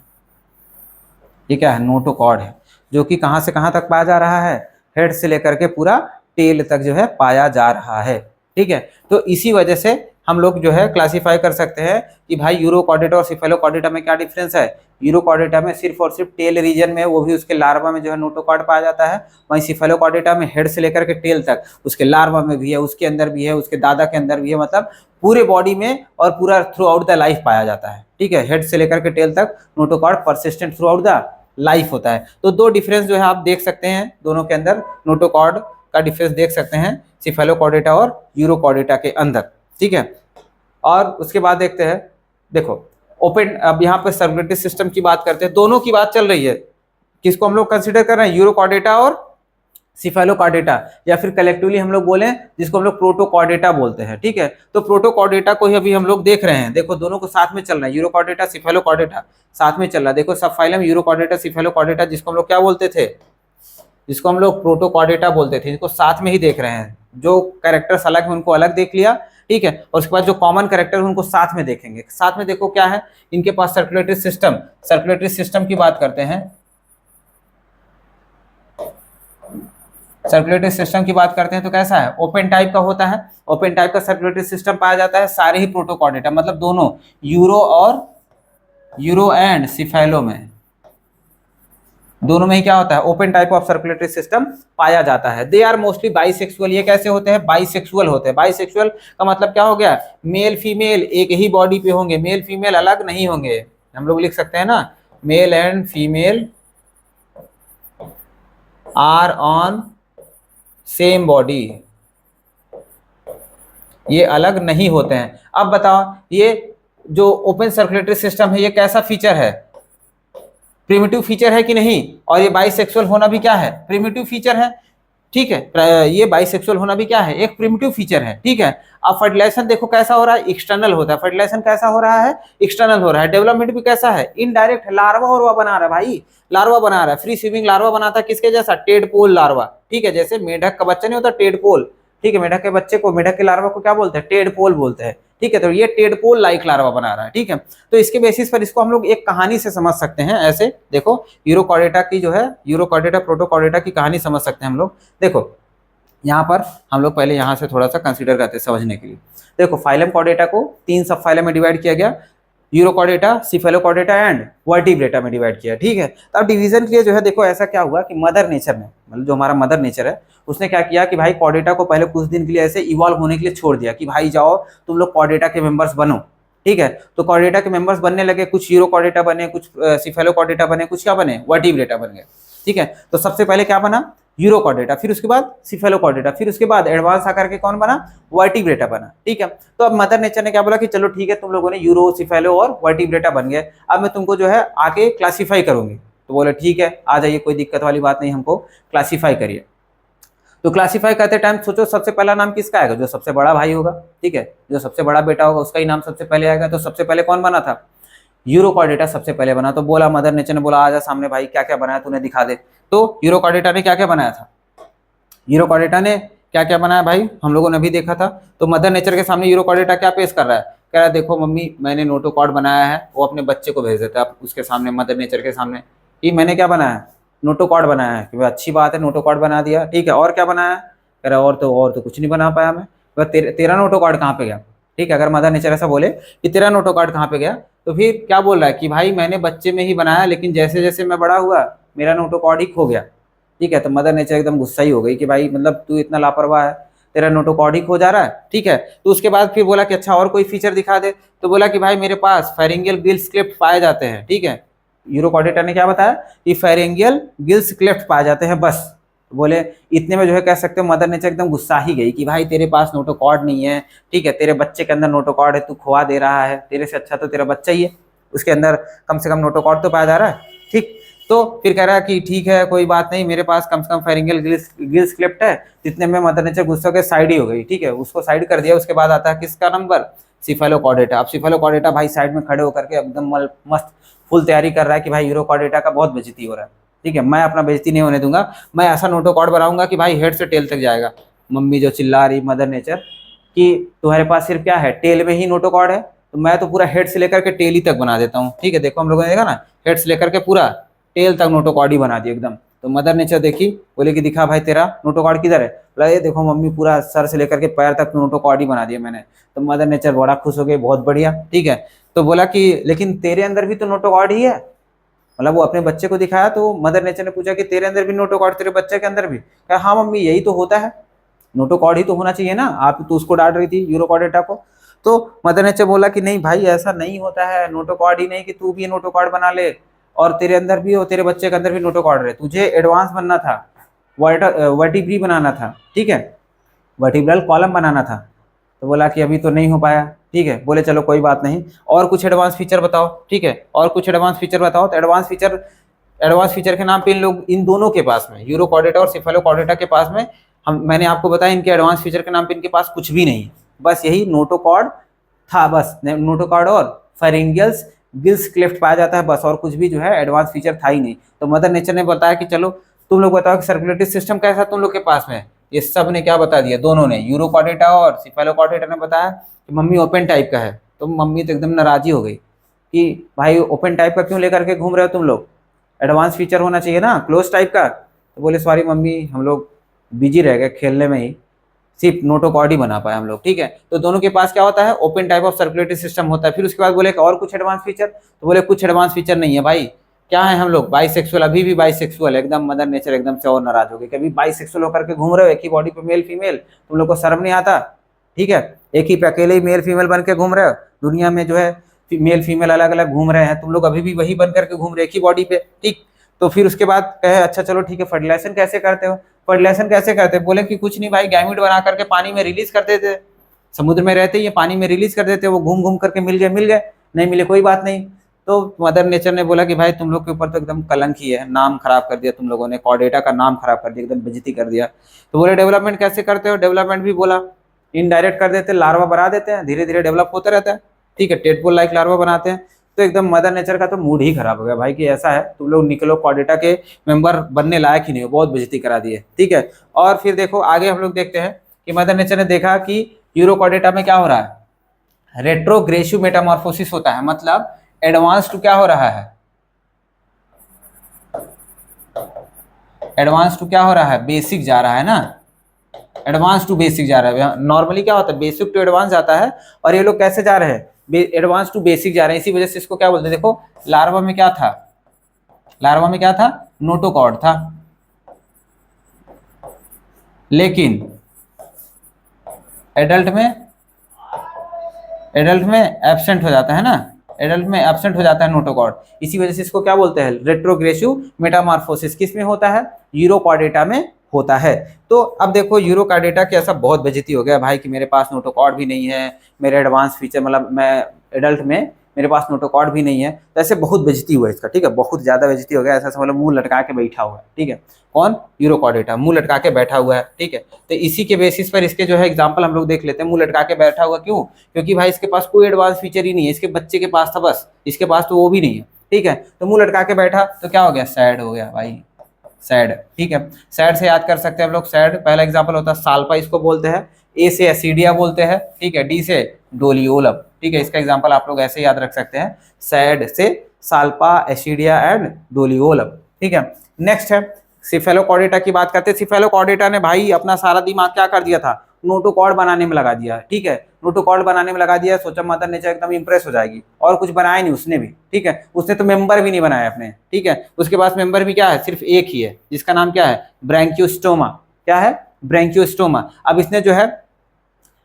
ये क्या है, नोटोकॉर्ड है, जो कि कहाँ से कहाँ तक पाया जा रहा है, हेड से लेकर के पूरा टेल तक जो है पाया जा रहा है। ठीक है, तो इसी वजह से हम लोग जो है क्लासीफाई कर सकते हैं कि भाई यूरोकॉर्डेटा और सिफेलोकॉर्डेटा में क्या डिफरेंस है। यूरोकॉर्डेटा में सिर्फ और सिर्फ टेल रीजन में, वो भी उसके लार्वा में जो है नोटोकॉर्ड पाया जाता है। वहीं सिफेलोकॉर्डेटा में हेड से लेकर के टेल तक, उसके लार्वा में भी है, उसके अंदर भी है, उसके दादा के अंदर भी है, मतलब पूरे बॉडी में और पूरा थ्रू आउट द लाइफ पाया जाता है। ठीक है, हेड से लेकर के टेल तक notochord persistent through out the life होता है। तो दो डिफरेंस जो है आप देख सकते हैं दोनों के अंदर, नोटोकॉर्ड का डिफरेंस देख सकते हैं सिफेलोकॉर्डेटा और यूरोकॉर्डेटा के अंदर, ठीक है। और उसके बाद देखते हैं, देखो ओपन, अब यहाँ पे सर्कुलेटरी सिस्टम की बात करते हैं, दोनों की बात चल रही है, किसको हम लोग कंसीडर कर रहे हैं, यूरोकॉर्डेटा और सिफेलोकॉर्डेटा, या फिर कलेक्टिवली हम लोग बोलें जिसको हम लोग प्रोटोकॉर्डेटा बोलते हैं, ठीक है। तो प्रोटोकॉर्डेटा को ही अभी हम लोग देख रहे हैं, देखो दोनों को साथ में चल रहा है, यूरोकॉर्डेटा सिफेलोकॉर्डेटा साथ में चल रहा है। देखो सब फाइलम यूरोकॉर्डेटा सिफेलोकॉर्डेटा, जिसको हम लोग क्या बोलते थे, जिसको हम लोग प्रोटोकॉर्डेटा बोलते थे, जिसको साथ में ही देख रहे हैं। जो कैरेक्टर्स अलग है उनको अलग देख लिया, ठीक है। और उसके बाद जो कॉमन कैरेक्टर है उनको साथ में देखेंगे। साथ में देखो क्या है इनके पास, सर्कुलेटरी सिस्टम, सर्कुलेटरी सिस्टम की बात करते हैं, सर्कुलेटरी सिस्टम की बात करते हैं तो कैसा है, ओपन टाइप का होता है। ओपन टाइप का सर्कुलेटरी सिस्टम पाया जाता है सारे ही प्रोटोकॉर्डेटा, मतलब दोनों यूरो एंड सिफेलो में, दोनों में ही क्या होता है, open type of circulatory system पाया जाता है। दे आर मोस्टली बाइसेक्सुअल, ये कैसे होते हैं, बाइसेक्सुअल होते हैं। बाइसेक्सुअल का मतलब क्या हो गया, मेल फीमेल एक ही बॉडी पे होंगे, मेल फीमेल अलग नहीं होंगे। हम लोग लिख सकते हैं ना, male and female are on same body, ये अलग नहीं होते हैं। अब बताओ ये जो ओपन सर्कुलेटरी सिस्टम है ये कैसा फीचर है, प्रिमिटिव फीचर है कि नहीं, और ये बाइसेक्सुअल होना भी क्या है, प्रिमिटिव फीचर है, ठीक है। ये बाइसेक्सुअल होना भी क्या है, एक प्रिमिटिव फीचर है, ठीक है। अब फर्टिलाइजेशन देखो कैसा हो रहा है, एक्सटर्नल होता है। फर्टिलाइजेशन कैसा हो रहा है, एक्सटर्नल हो रहा है। डेवलपमेंट भी कैसा है, इनडायरेक्ट, लार्वा और बना रहा है भाई, लार्वा बना रहा है। फ्री स्विमिंग लार्वा बनाता है किसके जैसा, टेडपोल लार्वा, ठीक है। जैसे मेढक का बच्चा नहीं होता टेडपोल, ठीक है, मेढक के बच्चे को, मेढक के लार्वा को क्या बोलते हैं, टेडपोल बोलते हैं, ठीक है। तो ये टेडपोल लाइक लार्वा बना रहा है, ठीक है। तो इसके बेसिस पर इसको हम लोग एक कहानी से समझ सकते हैं, ऐसे देखो यूरोकॉर्डेटा की जो है, यूरोकॉर्डेटा प्रोटोकॉर्डेटा की कहानी समझ सकते हैं हम लोग। देखो यहाँ पर हम लोग पहले यहाँ से थोड़ा सा कंसीडर करते हैं समझने के लिए। देखो फाइलम कॉर्डेटा को 3 सब फाइलम में डिवाइड किया गया, यूरोकॉर्डेटा, सिफेलोकॉर्डेटा एंड वर्टिब्रेटा में डिवाइड किया, ठीक है। तब डिवीजन के लिए जो है देखो ऐसा क्या हुआ कि मदर नेचर ने, मतलब जो हमारा मदर नेचर है उसने क्या किया कि भाई कॉर्डेटा को पहले कुछ दिन के लिए ऐसे इवॉल्व होने के लिए छोड़ दिया कि भाई जाओ तुम लोग कॉर्डेटा के मेंबर्स बनो, ठीक है। तो कॉर्डेटा के मेंबर्स बनने लगे, कुछ यूरोकॉर्डेटा बने, कुछ सिफेलोकॉर्डेटा बने, कुछ क्या बने, वर्टिब्रेटा बन गए, ठीक है। तो सबसे पहले क्या बना, यूरोकॉर्डेटा, फिर उसके बाद सिफेलोकॉर्डेटा, फिर उसके बाद एडवांस आकर के कौन बना, वर्टिब्रेटा बना, ठीक है। तो अब मदर नेचर ने क्या बोला कि चलो ठीक है तुम लोगों ने यूरो, सिफेलो और वर्टिब्रेटा बन गए, अब मैं तुमको जो है आके क्लासीफाई करूंगी। तो बोले ठीक है आ जाइए, कोई दिक्कत वाली बात नहीं, हमको क्लासीफाई करिए। तो क्लासीफाई करते टाइम सोचो सबसे पहला नाम किसका आएगा, जो सबसे बड़ा भाई होगा, ठीक है, जो सबसे बड़ा बेटा होगा उसका ही नाम सबसे पहले आएगा। तो सबसे पहले कौन बना था, यूरोकॉर्डेटा सबसे पहले बना। तो बोला मदर नेचर ने बोला आजा सामने भाई क्या क्या बनाया तूने दिखा दे। तो यूरोकॉर्डेटा ने क्या क्या बनाया था, यूरोकॉर्डेटा ने क्या क्या बनाया भाई, हम लोगों ने भी देखा था। तो मदर नेचर के सामने यूरोकॉर्डेटा क्या पेश कर रहा है, कह रहा है देखो मम्मी मैंने नोटोकॉर्ड बनाया है, वो अपने बच्चे को भेज देता है उसके सामने, मदर नेचर के सामने, कि मैंने क्या बनाया है, नोटोकॉर्ड बनाया है। कि अच्छी बात है, नोटोकॉर्ड बना दिया, ठीक है, और क्या बनाया है, कह रहा और तो कुछ नहीं बना पाया मैं। तेरा नोटोकॉर्ड कहाँ पे गया, ठीक है। अगर मदर नेचर ऐसा बोले कि तेरा नोटोकॉर्ड कहाँ पे गया, तो फिर क्या बोल रहा है कि भाई मैंने बच्चे में ही बनाया, लेकिन जैसे जैसे मैं बड़ा हुआ मेरा नोटोकॉर्ड ही खो गया, ठीक है। तो मदर नेचर एकदम गुस्सा ही हो गई कि भाई मतलब तू इतना लापरवाह है, तेरा नोटोकॉर्ड ही खो जा रहा है, ठीक है। तो उसके बाद फिर बोला कि अच्छा और कोई फीचर दिखा दे। तो बोला कि भाई मेरे पास फेरिंगियल गिल्स क्लेफ्ट पाए जाते हैं, ठीक है। यूरोकॉर्डेटा ने क्या बताया कि फेरिंगियल गिल्स क्लेफ्ट पाए जाते हैं, बस। बोले इतने में जो है कह सकते हो मदर नेचर एकदम गुस्सा ही गई कि भाई तेरे पास नोटोकॉर्ड नहीं है, ठीक है, तेरे बच्चे के अंदर नोटोकॉर्ड है, तू खुआ दे रहा है, तेरे से अच्छा तो तेरा बच्चा ही है, उसके अंदर कम से कम नोटोकॉर्ड तो पाया जा रहा है, ठीक। तो फिर कह रहा है कि ठीक है कोई बात नहीं, मेरे पास कम से कम फेरिंगियल गिल्स क्लेफ्ट है। इतने में मदर नेचर गुस्सा के साइड ही हो गई, ठीक है, उसको साइड कर दिया। उसके बाद आता है किसका नंबर, सिफेलोकॉर्डेटा। अब सिफेलोकॉर्डेटा भाई साइड में खड़े होकर के एकदम मस्त फुल तैयारी कर रहा है कि भाई यूरोकॉर्डेटा का बहुत बेइज्जती हो रहा है, ठीक है, मैं अपना बेइज्जती नहीं होने दूंगा, मैं ऐसा नोटोकॉर्ड बनाऊंगा कि भाई हेड से टेल तक जाएगा। मम्मी जो चिल्ला रही मदर नेचर कि तुम्हारे पास सिर्फ क्या है, टेल में ही नोटोकॉर्ड है, तो मैं तो पूरा हेड से लेकर के टेल ही तक बना देता हूँ, ठीक है। देखो हम लोगों ने देखा ना, हेड से लेकर के पूरा टेल तक नोटोकॉर्ड ही बना दिया एकदम। तो मदर नेचर देखी, बोले कि दिखा भाई तेरा नोटोकॉर्ड किधर है, बोला ये देखो मम्मी पूरा सर से लेकर के पैर तक नोटोकॉर्ड ही बना दिया मैंने। तो मदर नेचर बड़ा खुश हो गई, बहुत बढ़िया, ठीक है। तो बोला कि लेकिन तेरे अंदर भी तो नोटोकॉर्ड ही है, मतलब वो अपने बच्चे को दिखाया। तो मदर नेचर ने पूछा कि तेरे अंदर भी नोटोकॉर्ड, तेरे बच्चे के अंदर भी, कहा हाँ मम्मी यही तो होता है, नोटोकॉर्ड ही तो होना चाहिए ना, आप तो उसको डांट रही थी यूरोकॉर्डेटा को। तो मदर नेचर बोला कि नहीं भाई ऐसा नहीं होता है, नोटोकॉर्ड ही नहीं कि तू भी नोटोकॉर्ड बना ले, और तेरे अंदर भी और तेरे बच्चे के अंदर भी नोटोकॉर्ड रहे, तुझे एडवांस बनना था, वर्टिब्री बनाना था, ठीक है, वर्टिब्रल कॉलम बनाना था। तो बोला कि अभी तो नहीं हो पाया, ठीक है। बोले चलो कोई बात नहीं, और कुछ एडवांस फीचर बताओ, ठीक है, और कुछ एडवांस फीचर बताओ। तो एडवांस फीचर के नाम पे इन दोनों के पास में, यूरोकॉर्डेटा और सिफेलोकॉर्डेटा के पास में, मैंने आपको बताया इनके एडवांस फीचर के नाम पे इनके पास कुछ भी नहीं है, बस यही नोटोकॉर्ड था, बस नोटोकॉर्ड और फेरिंजियल्स गिल्स क्लेफ्ट पाया जाता है, बस, और कुछ भी जो है एडवांस फीचर था ही नहीं। तो मदर नेचर ने बताया कि चलो तुम लोग बताओ कि सर्कुलेटरी सिस्टम कैसा तुम लोग के पास में है। ये सब ने क्या बता दिया, दोनों ने, यूरोकॉर्डेटा और सिफेलोकॉर्डेटा ने बताया कि मम्मी ओपन टाइप का है। तो मम्मी तो एकदम नाराजी हो गई कि भाई ओपन टाइप का क्यों लेकर के घूम रहे हो तुम लोग, एडवांस फीचर होना चाहिए ना क्लोज टाइप का। तो बोले सॉरी मम्मी, हम लोग बिजी रह गए खेलने में ही, सिर्फ नोटोकॉर्ड ही बना पाए हम लोग, ठीक है। तो दोनों के पास क्या होता है, open type of circulatory system होता है। फिर उसके बाद बोले और कुछ एडवांस फीचर, तो बोले कुछ एडवांस फीचर नहीं है भाई, क्या है हम लोग बाइसेक्सुअल, अभी भी बाइसेक्सुअल। एकदम मदर नेचर एकदम से और नाराज हो गई, कभी बाइसेक्सुअल होकर के घूम रहे हो, एक ही बॉडी पे मेल फीमेल, तुम लोग को शर्म नहीं आता, ठीक है, एक ही पे अकेले ही मेल फीमेल बन के घूम रहे हो, दुनिया में जो है मेल फीमेल अलग अलग घूम रहे हैं, तुम लोग अभी भी वही बन करके घूम रहे एक ही बॉडी पे, ठीक। तो फिर उसके बाद कहे अच्छा चलो ठीक है, फर्टिलाइजेशन कैसे करते हो, फर्टिलाइजेशन कैसे करते, बोले कि कुछ नहीं भाई, गैमीट बना करके पानी में रिलीज कर देते, समुद्र में रहते ही पानी में रिलीज कर देते, वो घूम घूम करके मिल गए, नहीं मिले कोई बात नहीं। तो मदर नेचर ने बोला कि भाई तुम लोग के ऊपर तो एकदम कलंक ही है, नाम खराब कर दिया तुम लोगों ने, कॉर्डेटा का नाम खराब कर दिया, एकदम बेइज्जती कर दिया। तो बोले डेवलपमेंट कैसे करते हो, डेवलपमेंट भी बोला इनडायरेक्ट कर देते, लार्वा बना देते हैं, धीरे धीरे डेवलप होता रहता है, ठीक है, टेडपोल लाइक लार्वा बनाते हैं। तो एकदम मदर नेचर का तो मूड ही खराब हो गया भाई कि ऐसा है, तुम लोग निकलो कॉर्डेटा के मेंबर बनने लायक ही नहीं हो, बहुत बेइज्जती करा दिए, ठीक है। और फिर देखो आगे हम लोग देखते हैं कि मदर नेचर ने देखा कि यूरोकॉर्डेटा में क्या हो रहा है, रेट्रोग्रेसिव मेटामॉर्फोसिस होता है, मतलब एडवांस टू क्या हो रहा है, एडवांस टू क्या हो रहा है, बेसिक जा रहा है ना, एडवांस टू बेसिक जा रहा है। नॉर्मली क्या होता है, बेसिक टू एडवांस जाता है, और ये लोग कैसे जा रहे हैं, एडवांस टू बेसिक जा रहे हैं, इसी वजह से इसको क्या बोलते हैं। देखो लार्वा में क्या था, लार्वा में क्या था, नोटोकॉर्ड था, लेकिन एडल्ट में एब्सेंट हो जाता है ना, एडल्ट में एब्सेंट हो जाता है नोटोकॉर्ड, इसी वजह से इसको क्या बोलते हैं, रेट्रोग्रेसिव मेटामॉर्फोसिस। किस में होता है, यूरोकॉर्डेटा में होता है। तो अब देखो यूरोकॉर्डेटा की ऐसा बहुत बेइज्जती हो गया भाई कि मेरे पास नोटोकॉर्ड भी नहीं है, मेरे एडवांस फीचर मतलब मैं एडल्ट में मेरे पास नोटोकॉर्ड भी नहीं है, तो ऐसे बहुत बेइज्जती हुआ इसका, ठीक है, बहुत ज्यादा बेइज्जती हो गया, ऐसा समझ लो मुंह लटका के बैठा हुआ है, ठीक है, कौन, यूरोकॉर्डेटा मुंह लटका के बैठा हुआ है, ठीक है। तो इसी के बेसिस पर इसके जो है एग्जांपल हम लोग देख लेते हैं, मुंह लटका के बैठा हुआ क्यों, क्योंकि भाई इसके पास कोई एडवांस फीचर ही नहीं है, इसके बच्चे के पास था बस, इसके पास तो वो भी नहीं है, ठीक है। तो मुंह लटका के बैठा तो क्या हो गया, सैड हो गया भाई, सैड, ठीक है। सैड से याद कर सकते हैं हम लोग, सैड पहला एग्जांपल होता है साल्पा, इसको बोलते हैं, ए से एसिडिया बोलते हैं, ठीक है, डी से डोलियोलम, ठीक है, इसका एग्जांपल आप लोग ऐसे याद रख सकते हैं, सैड से साल्पा, एसिडिया एंड डोलियोलम, ठीक है। नेक्स्ट है सिफेलोकॉर्डेटा की बात करते हैं। सिफेलोकॉर्डेटा ने भाई अपना सारा दिमाग क्या कर दिया था, नोटोकॉर्ड बनाने में लगा दिया, ठीक है, नोटोकॉर्ड बनाने में लगा दिया, सोचा मदर नेचर एकदम इंप्रेस हो जाएगी, और कुछ बनाया नहीं उसने भी, ठीक है, उसने तो मेंबर भी नहीं बनाया अपने, ठीक है, उसके पास मेंबर भी क्या है, सिर्फ एक ही है, जिसका नाम क्या है, ब्रैंकियोस्टोमा, क्या है, ब्रैंकियोस्टोमा। अब इसने जो है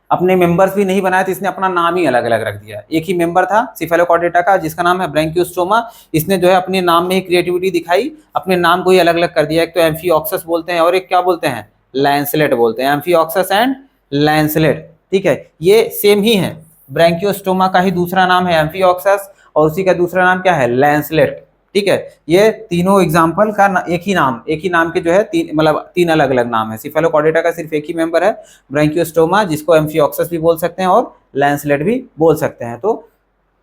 अपने मेंबर्स भी नहीं बनाए, तो इसने अपना नाम ही अलग अलग रख दिया, एक ही मेंबर था सिफेलोकॉर्डेटा का जिसका नाम है ब्रैंकियोस्टोमा, इसने जो है अपने नाम में ही क्रिएटिविटी दिखाई, अपने नाम को ही अलग अलग कर दिया, एक तो एम्फिऑक्सस बोलते हैं और एक क्या बोलते हैं, लैंसलेट बोलते हैं, एम्फिऑक्सस एंड लैंसलेट, ठीक है, ये सेम ही है, ब्रैंकियोस्टोमा का ही दूसरा नाम है एम्फिऑक्सस, और उसी का दूसरा नाम क्या है, लैंसलेट, ठीक है। ये तीनों एग्जाम्पल का एक ही नाम के जो है तीन अलग अलग नाम है। सिफेलोकॉर्डेटा का सिर्फ एक ही मेंबर है, ब्रैंकियोस्टोमा, जिसको एम्फिऑक्सस भी बोल सकते हैं और लैंसलेट भी बोल सकते हैं। तो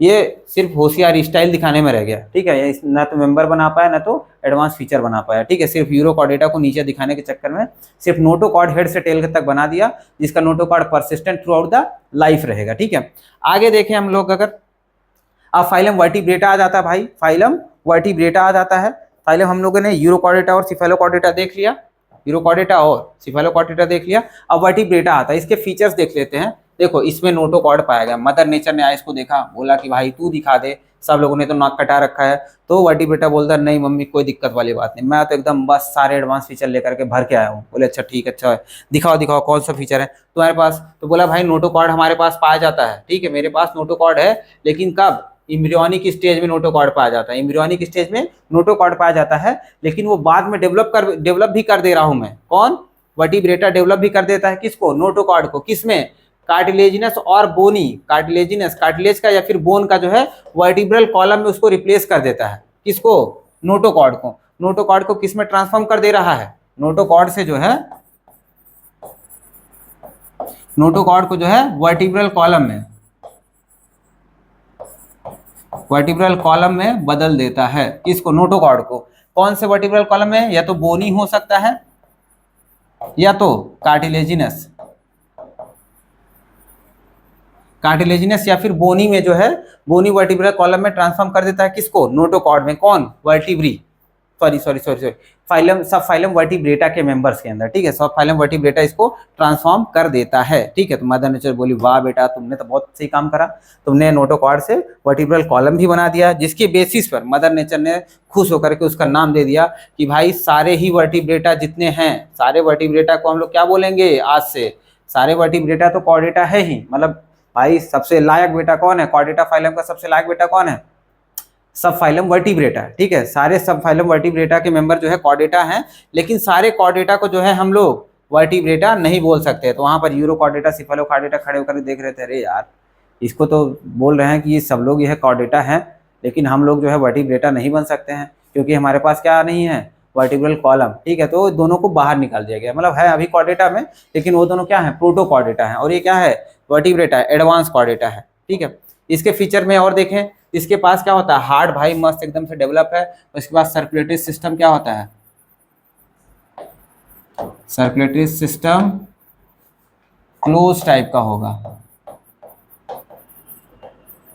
ये सिर्फ होशियार स्टाइल दिखाने में रह गया, ठीक है, ये ना तो मेंबर बना पाया ना तो एडवांस फीचर बना पाया, ठीक है, सिर्फ यूरोकॉर्डेटा को नीचे दिखाने के चक्कर में सिर्फ नोटोकॉर्ड हेड से टेल तक बना दिया, जिसका notochord persistent through out the life रहेगा, ठीक है। आगे देखें हम लोग, अगर अब फाइलम वर्टिब्रेटा आ जाता है भाई, फाइलम वर्टिब्रेटा आ जाता है। फाइलम हम लोगों ने यूरोकॉर्डेटा और सिफेलोकॉर्डेटा देख लिया, यूरोकॉर्डेटा और सिफेलोकॉर्डेटा देख लिया, अब वर्टिब्रेटा आता है, इसके फीचर्स देख लेते हैं। देखो इसमें नोटोकॉर्ड पाया गया, मदर नेचर ने इसको देखा, बोला कि भाई तू दिखा दे, सब लोगों ने तो नाक कटा रखा है, तो वर्टिब्रेटा बोलता है नहीं मम्मी कोई दिक्कत वाली बात नहीं, मैं तो एकदम बस सारे एडवांस फीचर लेकर के भर के आया हूँ। बोले अच्छा ठीक, अच्छा है, दिखाओ दिखाओ कौन सा फीचर है तुम्हारे पास। तो बोला भाई नोटोकॉर्ड हमारे पास पाया जाता है, ठीक है, मेरे पास नोटोकॉर्ड है, लेकिन कब, इम्ब्रियोनिक स्टेज में नोटोकॉर्ड पाया जाता है, इम्ब्रियोनिक स्टेज में नोटोकॉर्ड पाया जाता है, लेकिन वो बाद में डेवलप भी कर दे रहा हूं मैं। कौन? वर्टिब्रेटा डेवलप भी कर देता है किसको? नोटोकॉर्ड को। किसमें? कार्टिलेजिनस और बोनी, कार्टिलेजिनस कार्टिलेज का या फिर बोन का जो है वर्टिब्रल कॉलम में उसको रिप्लेस कर देता है। किसको? नोटोकॉर्ड को। नोटोकॉर्ड को किस में ट्रांसफॉर्म कर दे रहा है? नोटोकॉर्ड से जो है, नोटोकॉर्ड को जो है वर्टिब्रल कॉलम में, वर्टिब्रल कॉलम में बदल देता है। किसको? नोटोकॉर्ड को। कौन से वर्टिब्रल कॉलम में? या तो बोनी हो सकता है या तो कार्टिलेजिनस, कार्टिलेजिनस या फिर बोनी में जो है, बोनी वर्टिब्रल कॉलम में ट्रांसफॉर्म कर देता है। किसको? नोटोकॉर्ड में। कौन? वर्टिब्री, सॉरी फाइलम, सब फाइलम वर्टिब्रेटा के मेंबर्स के अंदर, ठीक है, सब फाइलम वर्टिब्रेटा इसको ट्रांसफॉर्म कर देता है, ठीक है। तो मदर नेचर बोली वाह बेटा तुमने तो बहुत सही काम करा, तुमने नोटोकॉर्ड से वर्टिब्रल कॉलम भी बना दिया, जिसके बेसिस पर मदर नेचर ने खुश होकर के उसका नाम दे दिया कि भाई सारे ही वर्टिब्रेटा जितने हैं, सारे वर्टिब्रेटा को हम लोग क्या बोलेंगे आज से? सारे वर्टिब्रेटा तो कॉर्डेटा है ही, मतलब भाई सबसे लायक बेटा कौन है? कॉर्डेटा फाइलम का सबसे लायक बेटा कौन है? सब फाइलम वर्टिब्रेटा, ठीक है। सारे सब फाइलम वर्टिब्रेटा के मेंबर जो है कॉर्डेटा हैं, लेकिन सारे कॉर्डेटा को जो है हम लोग वर्टिब्रेटा नहीं बोल सकते। तो वहां पर यूरोकॉर्डेटा, सिफेलोकॉर्डेटा खड़े होकर देख रहे थे, अरे यार इसको तो बोल रहे हैं कि ये सब लोग यह कॉर्डेटा हैं, लेकिन हम लोग जो है वर्टिब्रेटा नहीं बन सकते हैं क्योंकि हमारे पास क्या नहीं है? वर्टिब्रल कॉलम, ठीक है। तो दोनों को बाहर निकाल दिया गया, मतलब है अभी कॉर्डेटा में, लेकिन वो दोनों क्या है? प्रोटोकॉर्डेटा है। और ये क्या है? वर्टिब्रेटा, एडवांस कॉर्डेटा है, ठीक है। इसके फीचर में और देखें, इसके पास क्या होता है? हार्ट भाई मस्त एकदम से डेवलप है। उसके बाद सर्कुलेटरी सिस्टम क्या होता है? सर्कुलेटरी सिस्टम क्लोज टाइप का होगा,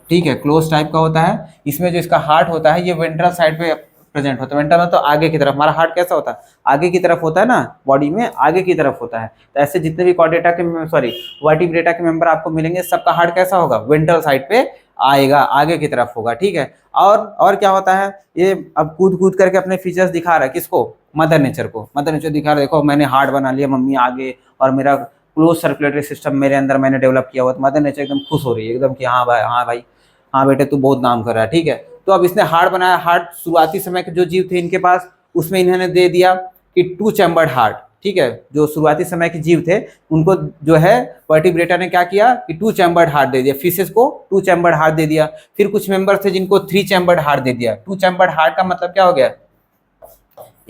ठीक है, क्लोज टाइप का होता है। इसमें जो इसका हार्ट होता है ये वेंट्रल साइड पे प्रेजेंट होता है। वेंट्रल में तो आगे की तरफ, हमारा हार्ट कैसा होता है? आगे की तरफ होता है ना, बॉडी में आगे की तरफ होता है। तो ऐसे जितने भी कॉर्डेटा के, सॉरी वर्टिब्रेटा के मेंबर आपको मिलेंगे, सबका हार्ट कैसा होगा? वेंट्रल साइड पे आएगा, आगे की तरफ होगा, ठीक है। और क्या होता है? ये अब कूद कूद करके अपने फीचर्स दिखा रहा है। किसको? मदर नेचर को। मदर नेचर दिखा रहा है, देखो मैंने हार्ट बना लिया मम्मी आगे, और मेरा क्लोज सर्कुलेटरी सिस्टम मेरे अंदर मैंने डेवलप किया हुआ। तो मदर नेचर एकदम खुश हो रही है एकदम कि हाँ भाई, हाँ भाई, हाँ बेटे तू बहुत नाम कर रहा है, ठीक है। तो अब इसने हार्ट बनाया। हार्ट शुरुआती समय के जो जीव थे इनके पास, उसमें इन्होंने दे दिया कि 2 चैम्बर्ड हार्ट, ठीक है। जो शुरुआती समय के जीव थे उनको जो है वर्टिब्रेटा ने क्या किया कि 2 चैम्बर्ड हार्ट दे दिया, फिशेस को 2 चैम्बर्ड हार्ट दे दिया। फिर कुछ मेंबर थे जिनको 3 चैम्बर्ड हार्ट दे दिया। 2 चैम्बर्ड हार्ट का मतलब क्या हो गया?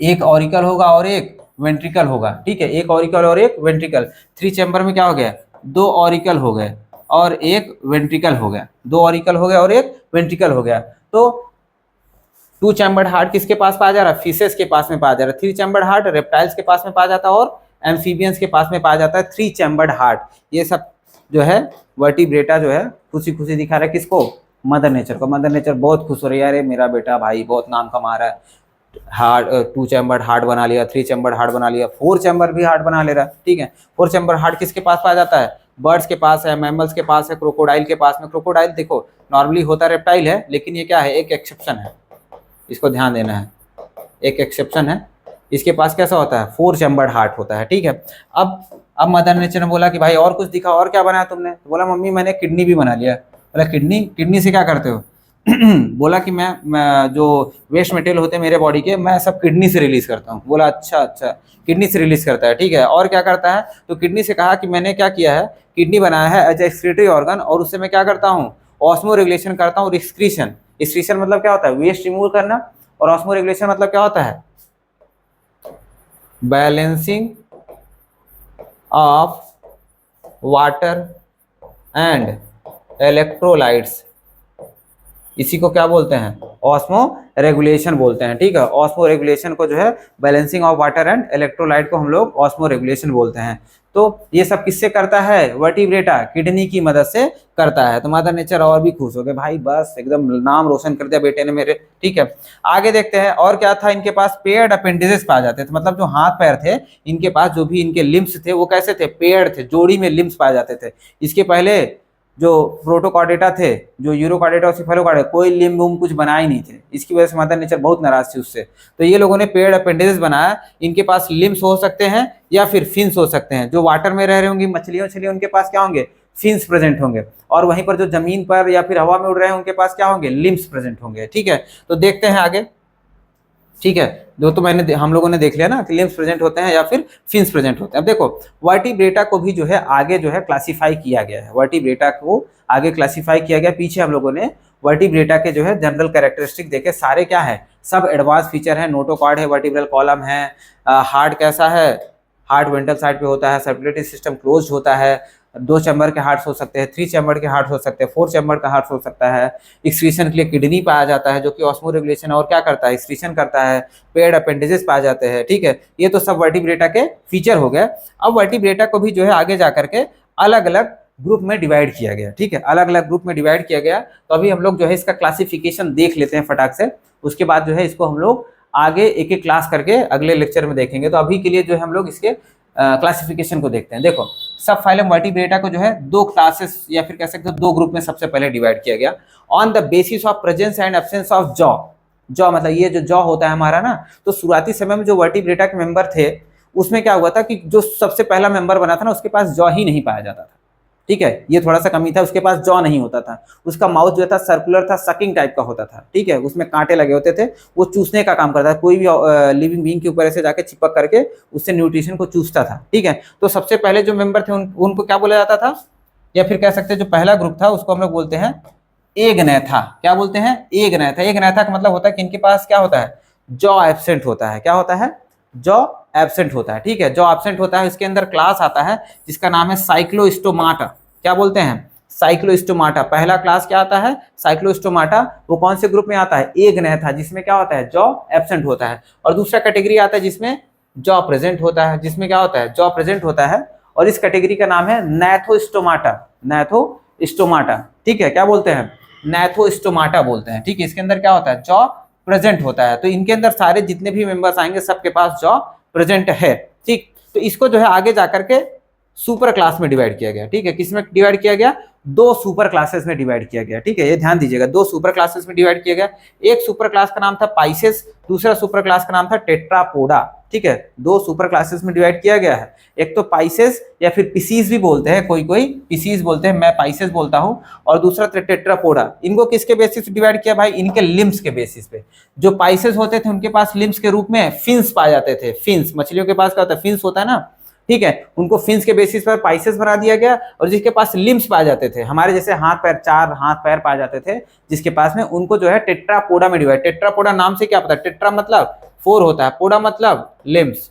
एक ऑरिकल होगा और एक वेंट्रिकल होगा, ठीक है, एक ऑरिकल और एक वेंट्रिकल। 3 चैम्बर में क्या हो गया? 2 ऑरिकल हो गए और एक वेंट्रिकल हो गया, 2 ऑरिकल हो गया और एक वेंट्रिकल हो गया। तो 2 चैम्बर्ड हार्ट किसके पास पाया जा रहा है? फिशेस के पास में पाया जा रहा है। 3 चैम्बर्ड हार्ट रेप्टाइल्स के पास में पाया जाता है और एम्फीबियंस के पास में पाया जाता है 3 चैम्बर्ड हार्ट। ये सब जो है वर्टिब्रेटा जो है खुशी खुशी दिखा रहा है। किसको? मदर नेचर को। मदर नेचर बहुत खुश हो रही है, अरे मेरा बेटा भाई बहुत नाम कमा रहा है, हार्ट 2 चैम्बर्ड हार्ट बना लिया, 3 चैम्बर्ड हार्ट बना लिया, 4 चैम्बर भी हार्ट बना ले रहा है, ठीक है। 4 चैम्बर हार्ट किसके पास पाया जाता है? बर्ड्स के पास है, मैमल्स के पास है, क्रोकोडाइल के पास में। क्रोकोडाइल देखो नॉर्मली होता रेप्टाइल है, लेकिन ये क्या है? एक एक्सेप्शन है, इसको ध्यान देना है, एक एक्सेप्शन है। इसके पास कैसा होता है? 4 चैम्बर्ड हार्ट होता है, ठीक है। अब मदर नेचर ने बोला कि भाई और कुछ दिखा, और क्या बनाया तुमने? तो बोला मम्मी मैंने किडनी भी बना लिया। बोला किडनी? किडनी से क्या करते हो? बोला कि मैं जो वेस्ट मटेरियल होते हैं मेरे बॉडी के, मैं सब किडनी से रिलीज करता हूँ। बोला अच्छा अच्छा, किडनी से रिलीज करता है, ठीक है। और क्या करता है? तो किडनी से कहा कि मैंने क्या किया है, किडनी बनाया है एज एक्सक्रीटरी ऑर्गन, और उससे मैं क्या करता हूँ? ऑस्मो रेगुलेशन करता हूँ, एक्सक्रीशन। एक्सक्रीशन मतलब क्या होता है? वेस्ट रिमूव करना। और ऑस्मो रेगुलेशन मतलब क्या होता है? Balancing of water and electrolytes, इसी को क्या बोलते हैं? ऑस्मो रेगुलेशन बोलते हैं, ठीक है। ऑस्मो रेगुलेशन को जो है balancing of water and electrolyte को हम लोग ऑस्मो रेगुलेशन बोलते हैं। तो ये सब किससे करता है? वर्टिब्रेटा किडनी की मदद से करता है। तो मदर नेचर और भी खुश हो गए, भाई बस एकदम नाम रोशन कर दिया बेटे ने मेरे, ठीक है। आगे देखते हैं और क्या था इनके पास? पेयर्ड अपेंडिसेस पाए जाते थे, मतलब जो हाथ पैर थे इनके पास, जो भी इनके लिम्स थे वो कैसे थे? पेयर्ड थे, जोड़ी में लिम्स पाए जाते थे। इसके पहले जो प्रोटोकॉर्डेटा थे, जो यूरोकॉर्डेटा और सिफेलोकॉर्डेटा, कोई लिम्ब वुम्ब कुछ बनाए ही नहीं थे। इसकी वजह से मदर नेचर बहुत नाराज थी उससे। तो ये लोगों ने पेयर्ड अपेंडिसेस बनाया। इनके पास लिम्स हो सकते हैं या फिर फिन्स हो सकते हैं। जो वाटर में रह रही होंगी मछलियां, उनके पास क्या होंगे? फिन्स प्रेजेंट होंगे, और वहीं पर जो जमीन पर या फिर हवा में उड़ रहे हैं उनके पास क्या होंगे, लिम्स प्रेजेंट होंगे। ठीक है, तो देखते हैं आगे। ठीक है, जो तो हम लोगों ने देख लिया ना कि लिम्स प्रेजेंट होते हैं या फिर फिन्स प्रेजेंट होते हैं। अब देखो वर्टिब्रेटा को भी जो है आगे जो है क्लासिफाई किया गया है, वर्टिब्रेटा को आगे क्लासिफाई किया गया। पीछे हम लोगों ने वर्टिब्रेटा के जो है जनरल कैरेक्टरिस्टिक देखे, सारे क्या है, सब एडवांस फीचर है। नोटोकॉर्ड है, वर्टिब्रल कॉलम है, हार्ट कैसा है, हार्ट वेंट्रल साइड पे होता है, सर्कुलेटरी सिस्टम क्लोज होता है, 2 चैम्बर के हार्ट्स हो सकते हैं, 3 चैम्बर के हार्ट्स हो सकते हैं, 4 चैम्बर का हार्ट्स हो सकता है। एक्सक्रीशन के लिए किडनी पाया जाता है जो कि ऑस्मो रेगुलेशन और क्या करता है, एक्सक्रीशन करता है। पेड अपेंडेजेस पाए जाते हैं। ठीक है, ये तो सब वर्टिब्रेटा के फीचर हो गए। अब वर्टिब्रेटा को भी जो है आगे जा करके अलग अलग ग्रुप में डिवाइड किया गया। ठीक है, अलग अलग ग्रुप में डिवाइड किया गया। तो अभी हम लोग जो है इसका क्लासिफिकेशन देख लेते हैं फटाक से, उसके बाद जो है इसको हम लोग आगे एक एक क्लास करके अगले लेक्चर में देखेंगे। तो अभी के लिए जो है हम लोग इसके क्लासिफिकेशन को देखते हैं। देखो सब फाइलम वर्टिब्रेटा को जो है 2 क्लासेस या फिर कह सकते हो 2 ग्रुप में सबसे पहले डिवाइड किया गया, on the basis of presence and absence of jaw. Jaw मतलब ये जो जॉ होता है हमारा ना, तो शुरुआती समय में जो वर्टिब्रेटा के मेंबर थे उसमें क्या हुआ था कि जो सबसे पहला मेंबर बना था ना उसके पास जॉ ही नहीं पाया जाता था। ठीक है, ये थोड़ा सा कमी था, उसके पास जॉ नहीं होता था, उसका माउथ जो था सर्कुलर था, सकिंग टाइप का होता था। ठीक है, उसमें कांटे लगे होते थे, वो चूसने का काम करता था, कोई भी लिविंग बीइंग के ऊपर ऐसे जाके चिपक करके उससे न्यूट्रिशन को चूसता था। ठीक है, तो सबसे पहले जो मेंबर थे उनको क्या बोला जाता था, या फिर कह सकते हैं जो पहला ग्रुप था उसको हम लोग बोलते हैं एगनैथा। क्या बोलते हैं, एगनैथा। एगनैथा का मतलब होता है कि इनके पास क्या होता है, जॉ एब्सेंट होता है। क्या होता है, जॉ एब्सेंट होता है। ठीक है, जॉ एब्सेंट होता है। इसके अंदर क्लास आता है जिसका नाम है साइक्लोस्टोमाटा। क्या बोलते हैं, साइक्लोस्टोमाटा। पहला क्लास क्या आता है, साइक्लोस्टोमाटा। वो कौन से ग्रुप में आता है, एगनैथा, जिसमें क्या होता है, जॉ एब्सेंट होता है। और दूसरा कैटेगरी आता है जिसमें जॉ प्रेजेंट होता है, जिसमें क्या होता है, जॉ प्रेजेंट होता है। और इस कैटेगरी का नाम है नैथोस्टोमाटा। नैथोस्टोमाटा। ठीक है, क्या बोलते हैं, नैथोस्टोमाटा बोलते हैं। ठीक है, इसके अंदर क्या होता है, जॉ प्रेजेंट होता है। तो इनके अंदर सारे जितने भी मेंबर्स आएंगे सबके पास जॉ प्रेजेंट है। ठीक, तो इसको जो है आगे जाकर के सुपर क्लास में डिवाइड किया गया। ठीक है, किस में डिवाइड किया गया, 2 सुपर क्लासेस में डिवाइड किया गया। ठीक है, ये ध्यान दीजिएगा, 2 सुपर क्लासेस में डिवाइड किया गया। एक सुपर क्लास का नाम था पाइसेस, दूसरा सुपर क्लास का नाम था टेट्रापोडा। ठीक है, 2 सुपर क्लासेस में डिवाइड किया गया है। एक तो पाइसेस या फिर पिसीज भी बोलते हैं, कोई कोई पिसीज बोलते हैं, मैं पाइसेस बोलता हूं। और दूसरा टेट्रापोडा। इनको किसके बेसिस पे डिवाइड किया भाई, इनके लिम्स के बेसिस पे। जो पाइसेस होते थे उनके पास लिम्स के रूप में फिन्स पाए जाते थे। फिन्स, मछलियों के पास क्या होता है, फिन्स होता है ना। ठीक है, उनको फिन्स के बेसिस पर पाइसेस बना दिया गया। और जिसके पास लिम्स पाए जाते थे, हमारे जैसे हाथ पैर, 4 हाथ पैर पाए जाते थे जिसके पास में, उनको जो है टेट्रापोडा में डिवाइड। टेट्रापोडा नाम से क्या पता, टेट्रा मतलब 4 होता है, पोडा मतलब लिम्स।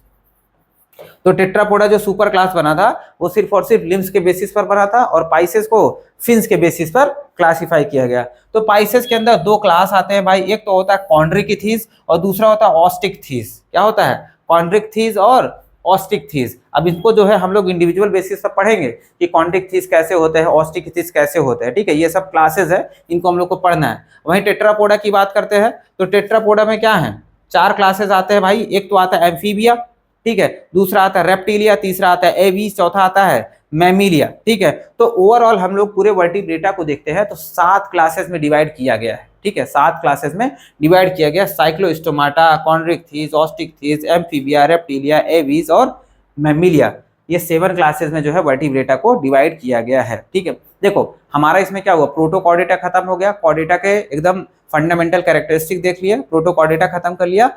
तो टेट्रापोडा जो सुपर क्लास बना था वो सिर्फ और सिर्फ लिम्स के बेसिस पर बना था, और पाइसेस को फिन्स के बेसिस पर क्लासिफाई किया गया। तो पाइसेस के अंदर 2 क्लास आते हैं भाई, एक तो होता है कॉन्ड्रिकथीस और दूसरा होता है ऑस्टिकथीस। क्या होता है, कॉन्ड्रिकथीस और ऑस्टिकथीस। अब इनको जो है हम लोग इंडिविजुअल बेसिस पर पढ़ेंगे कि कॉन्ड्रिकथीस कैसे होते हैं, ऑस्टिकथीस कैसे होते हैं। ठीक है, ये सब क्लासेस है, इनको हम लोग को पढ़ना है। वहीं टेट्रापोडा की बात करते हैं तो टेट्रापोडा में क्या है, 4 क्लासेस आते हैं भाई। एक तो आता है एम्फीबिया, ठीक है, दूसरा आता है रेप्टिलिया, तीसरा आता है एवीज, चौथा आता है मैमिलिया। ठीक है, तो ओवरऑल हम लोग पूरे वर्टिब्रेटा को देखते हैं तो 7 क्लासेस में डिवाइड किया गया है। ठीक है, 7 क्लासेस में डिवाइड किया गया, साइक्लोस्टोमाटा, कॉन्ड्रिकथीस, ऑस्टिकथीस, एम्फीबिया, रेप्टिलिया, एवीज और मैमिलिया। ये 7 क्लासेस में जो है वर्टिब्रेटा को डिवाइड किया गया है। ठीक है, देखो हमारा इसमें क्या हुआ, प्रोटोकॉर्डेटा खत्म हो गया, कॉर्डेटा के एकदम फंडामेंटल कैरेक्टरिस्टिक देख लिया, प्रोटोकॉर्डेटा खत्म कर लिया,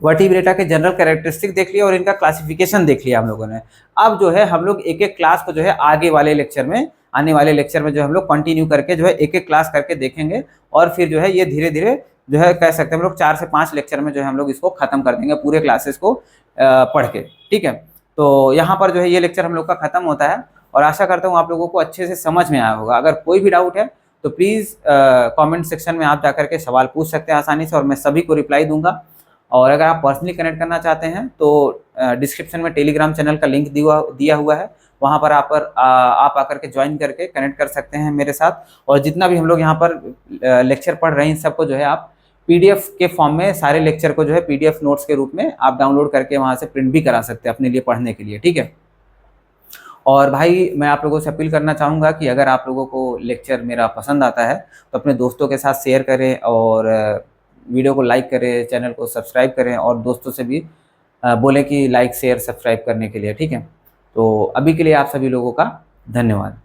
वर्टिब्रेटा के जनरल कैरेक्टरिस्टिक देख लिया और इनका क्लासिफिकेशन देख लिया हम लोगों ने। अब जो है हम लोग एक एक क्लास को जो है आगे वाले लेक्चर में, आने वाले लेक्चर में जो हम लोग कंटिन्यू करके जो है एक एक क्लास करके देखेंगे। और फिर जो है ये धीरे धीरे जो है कह सकते हैं हम लोग 4 से 5 लेक्चर में जो है हम लोग इसको खत्म कर देंगे पूरे क्लासेस को पढ़ के। ठीक है, तो यहाँ पर जो है ये लेक्चर हम लोग का खत्म होता है और आशा करता हूँ आप लोगों को अच्छे से समझ में आया होगा। अगर कोई भी डाउट है तो प्लीज़ कमेंट सेक्शन में आप जाकर के सवाल पूछ सकते हैं आसानी से, और मैं सभी को रिप्लाई दूंगा। और अगर आप पर्सनली कनेक्ट करना चाहते हैं तो डिस्क्रिप्शन में टेलीग्राम चैनल का लिंक दिया हुआ है, वहाँ पर आप आकर के ज्वाइन करके कनेक्ट कर सकते हैं मेरे साथ। और जितना भी हम लोग यहाँ पर लेक्चर पढ़ रहे हैं इन सबको जो है आप पीडीएफ के फॉर्म में सारे लेक्चर को जो है पीडीएफ नोट्स के रूप में आप डाउनलोड करके वहाँ से प्रिंट भी करा सकते हैं अपने लिए पढ़ने के लिए। ठीक है, और भाई मैं आप लोगों से अपील करना चाहूँगा कि अगर आप लोगों को लेक्चर मेरा पसंद आता है तो अपने दोस्तों के साथ शेयर करें और वीडियो को लाइक करें, चैनल को सब्सक्राइब करें और दोस्तों से भी बोलें कि लाइक शेयर सब्सक्राइब करने के लिए। ठीक है, तो अभी के लिए आप सभी लोगों का धन्यवाद।